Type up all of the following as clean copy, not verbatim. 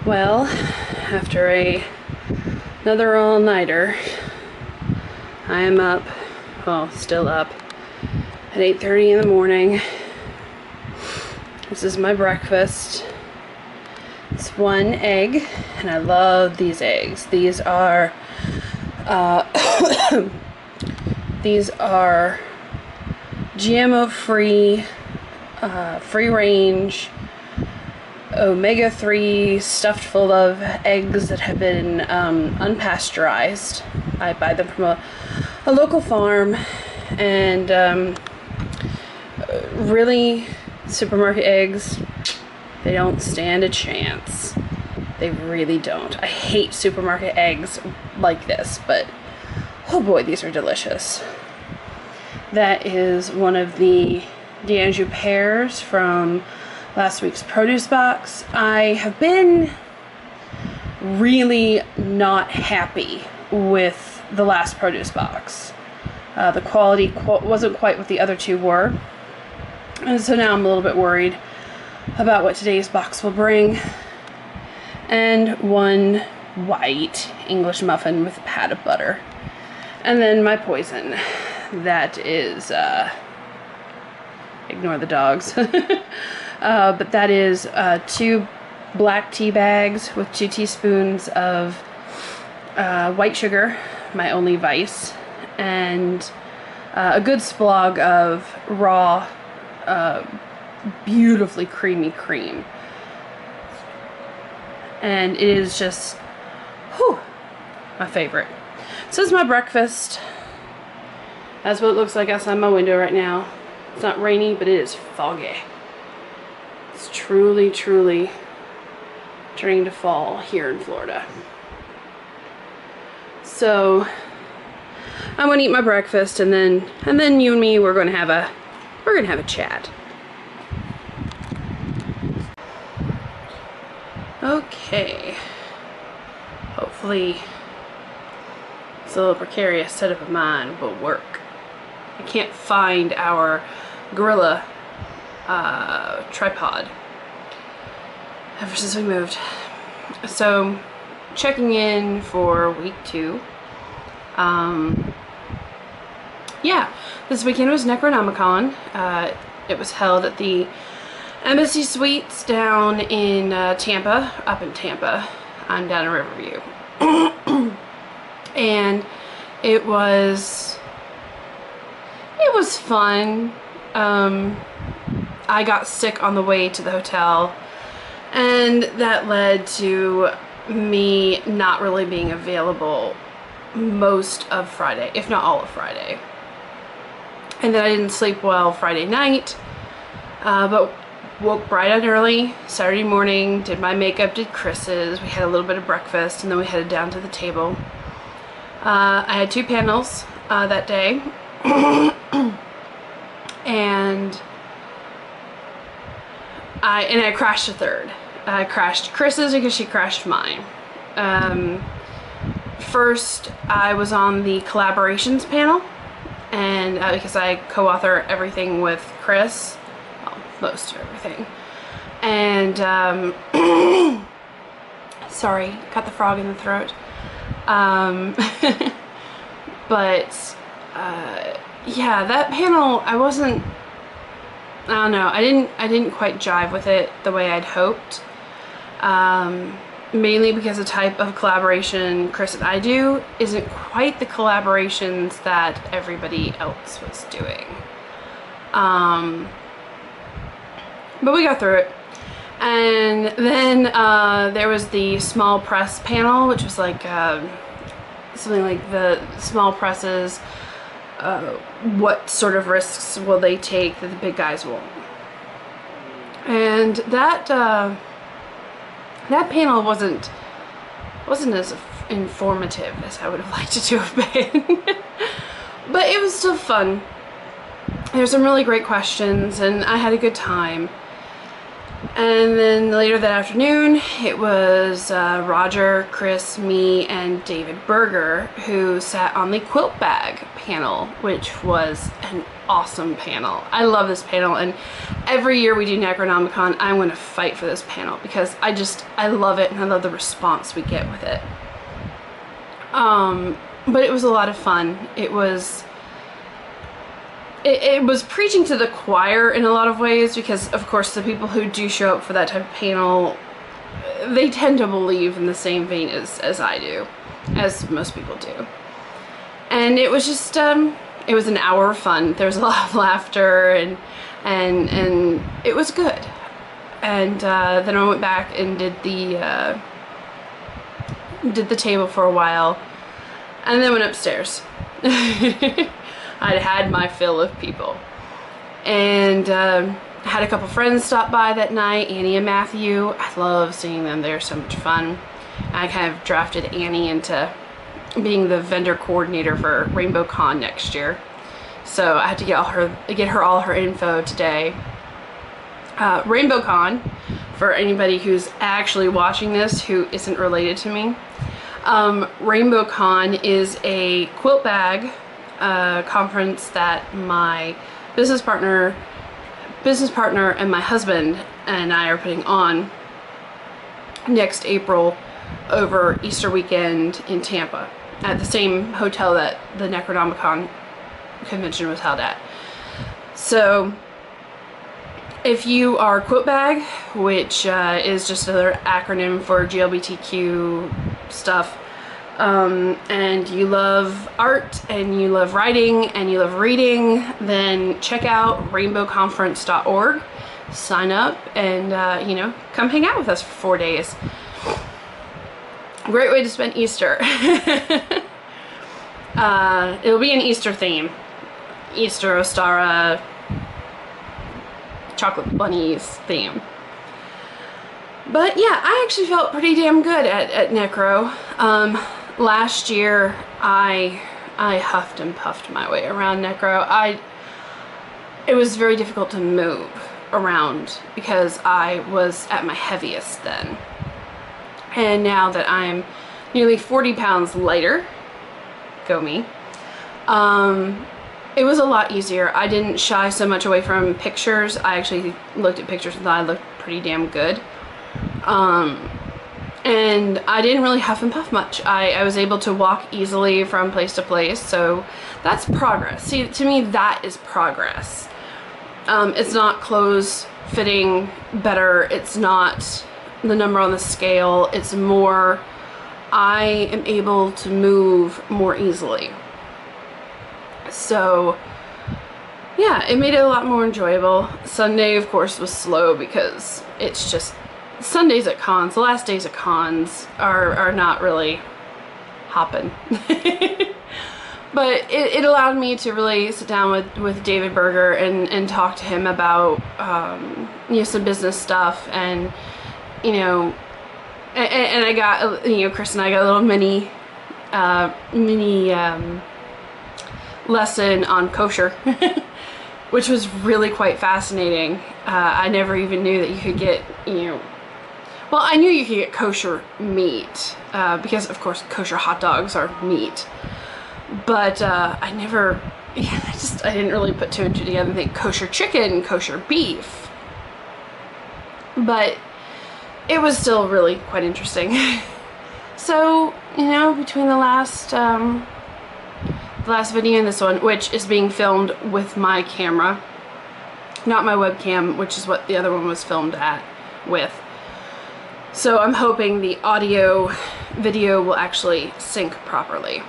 Well, after another all-nighter, I am up, well, still up, at 8:30 in the morning. This is my breakfast. It's one egg, and I love these eggs. These are, these are GMO-free, free-range, omega-3 stuffed full of eggs that have been unpasteurized. I buy them from a local farm, and really, supermarket eggs, they don't stand a chance. They really don't. I hate supermarket eggs like this, but oh boy, these are delicious. That is one of the D'Anjou pears from last week's produce box. I have been really not happy with the last produce box. The quality wasn't quite what the other two were, and so now I'm a little bit worried about what today's box will bring. And one white English muffin with a pat of butter. And then my poison. That is, ignore the dogs. But that is 2 black tea bags with 2 teaspoons of white sugar, my only vice, and a good splog of raw, beautifully creamy cream. And it is just, whew, my favorite. So this is my breakfast. That's what it looks like outside my window right now. It's not rainy, but it is foggy. It's truly, truly turning to fall here in Florida. So I'm gonna eat my breakfast, and then you and me, we're gonna have a chat. Okay. Hopefully this little precarious setup of mine will work. I can't find our Gorilla tripod ever since we moved. So, checking in for week 2. Yeah, this weekend was Necronomicon. It was held at the Embassy Suites down in Tampa, up in Tampa. I'm down in Riverview. And it was fun. I got sick on the way to the hotel, and that led to me not really being available most of Friday, if not all of Friday. And then I didn't sleep well Friday night, but woke bright and early Saturday morning, did my makeup, did Chris's, we had a little bit of breakfast, and then we headed down to the table. I had 2 panels that day, and I crashed a third. I crashed Chris's because she crashed mine. First, I was on the collaborations panel, and because I co-author everything with Chris, well, most of everything, and sorry, got the frog in the throat. But yeah, that panel, I don't know, I didn't quite jive with it the way I'd hoped. Mainly because the type of collaboration Chris and I do isn't quite the collaborations that everybody else was doing. But we got through it. And then there was the small press panel, which was like something like the small presses, what sort of risks will they take that the big guys won't. And that panel wasn't as informative as I would have liked it to have been. But it was still fun. There's some really great questions, and I had a good time. And then later that afternoon, it was Roger, Chris, me, and David Berger who sat on the quilt bag panel, which was an awesome panel. I love this panel, and every year we do Necronomicon, I'm going to fight for this panel because I love it, and I love the response we get with it. But it was a lot of fun. It was preaching to the choir in a lot of ways, because of course the people who do show up for that type of panel, they tend to believe in the same vein as I do, as most people do. And it was just, it was an hour of fun. There was a lot of laughter, and it was good. And then I went back and did the table for a while, and then went upstairs. I'd had my fill of people, and had a couple friends stop by that night, Annie and Matthew. I love seeing them. They're so much fun. I kind of drafted Annie into being the vendor coordinator for RainbowCon next year, so I had to get her all her info today. RainbowCon, for anybody who's actually watching this who isn't related to me, RainbowCon is a quilt bag conference that my business partner and my husband and I are putting on next April over Easter weekend in Tampa at the same hotel that the Necronomicon convention was held at. So if you are Quilt Bag, which is just another acronym for GLBTQ stuff, and you love art, and you love writing, and you love reading, then check out rainbowconference.org. Sign up and, you know, come hang out with us for 4 days. Great way to spend Easter. It'll be an Easter theme. Easter, Ostara, chocolate bunnies theme. But yeah, I actually felt pretty damn good at Necro. Last year, I huffed and puffed my way around Necro. It was very difficult to move around because I was at my heaviest then. And now that I'm nearly 40 pounds lighter, go me, it was a lot easier. I didn't shy so much away from pictures. I actually looked at pictures and thought I looked pretty damn good. And I didn't really huff and puff much. I was able to walk easily from place to place, so that's progress. See, to me, that is progress. It's not clothes fitting better. It's not the number on the scale. It's more, I am able to move more easily. So yeah, it made it a lot more enjoyable. Sunday, of course, was slow because it's just Sundays at cons, the last days at cons are not really hopping. But it allowed me to really sit down with David Berger and talk to him about you know, some business stuff, and you know, and I got, you know, Chris and I got a little mini lesson on kosher, which was really quite fascinating. I never even knew that you could get, you know, well, I knew you could get kosher meat, because of course kosher hot dogs are meat, but I never, yeah, I didn't really put two and two together and think kosher chicken, kosher beef, but it was still really quite interesting. So, you know, between the last video and this one, which is being filmed with my camera, not my webcam, which is what the other one was filmed with. So I'm hoping the audio video will actually sync properly.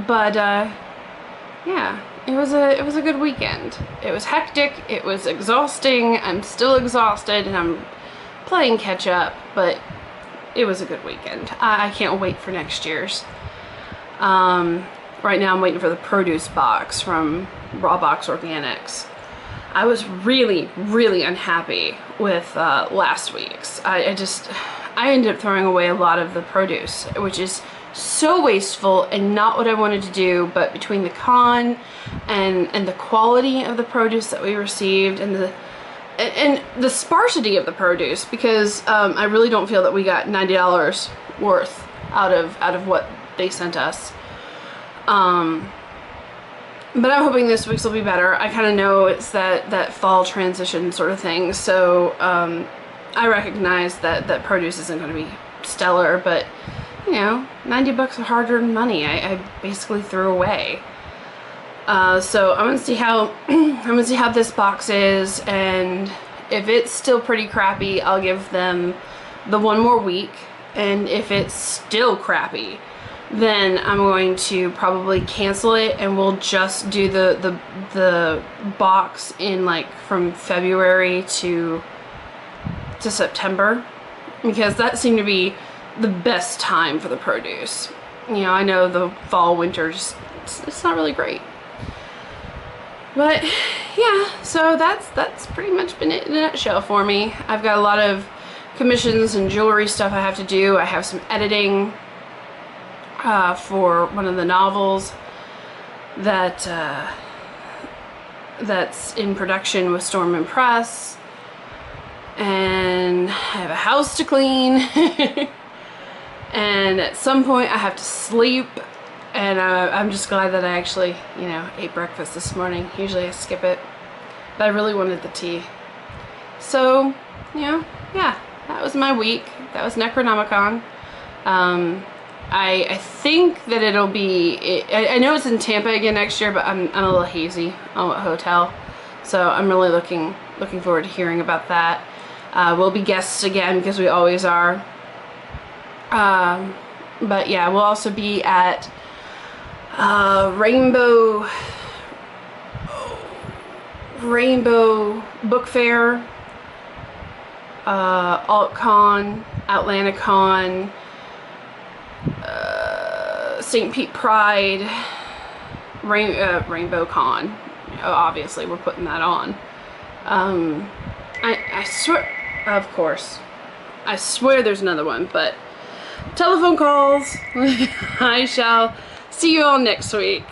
But yeah, it was a good weekend. It was hectic, it was exhausting, I'm still exhausted, and I'm playing catch up, but it was a good weekend. I can't wait for next year's. Right now I'm waiting for the produce box from Raw Box Organics. I was really, really unhappy with last week's. I ended up throwing away a lot of the produce, which is so wasteful and not what I wanted to do, but between the con and the quality of the produce that we received and the sparsity of the produce, because I really don't feel that we got $90 worth out of what they sent us. But I'm hoping this week's will be better. I kind of know it's that fall transition sort of thing, so I recognize that produce isn't going to be stellar, but you know, 90 bucks of hard-earned money I basically threw away. So I'm gonna see how this box is, and if it's still pretty crappy, I'll give them the one more week, and if it's still crappy, then I'm going to probably cancel it, and we'll just do the box in like from February to September, because that seemed to be the best time for the produce. You know, I know the fall, winter, just it's not really great. But yeah, so that's pretty much been it in a nutshell for me. I've got a lot of commissions and jewelry stuff I have to do. I have some editing for one of the novels that that's in production with Storm and Press, and I have a house to clean. And at some point I have to sleep, and I'm just glad that I actually, you know, ate breakfast this morning. Usually I skip it, but I really wanted the tea. So, you know, yeah, that was my week. That was Necronomicon. I think that it'll be, I know it's in Tampa again next year, but I'm a little hazy on what hotel. So I'm really looking forward to hearing about that. We'll be guests again, because we always are. But yeah, we'll also be at Rainbow Book Fair, AltCon, Atlanticon, St. Pete Pride, RainbowCon. Obviously, we're putting that on. I swear, of course, I swear there's another one, but telephone calls. I shall see you all next week.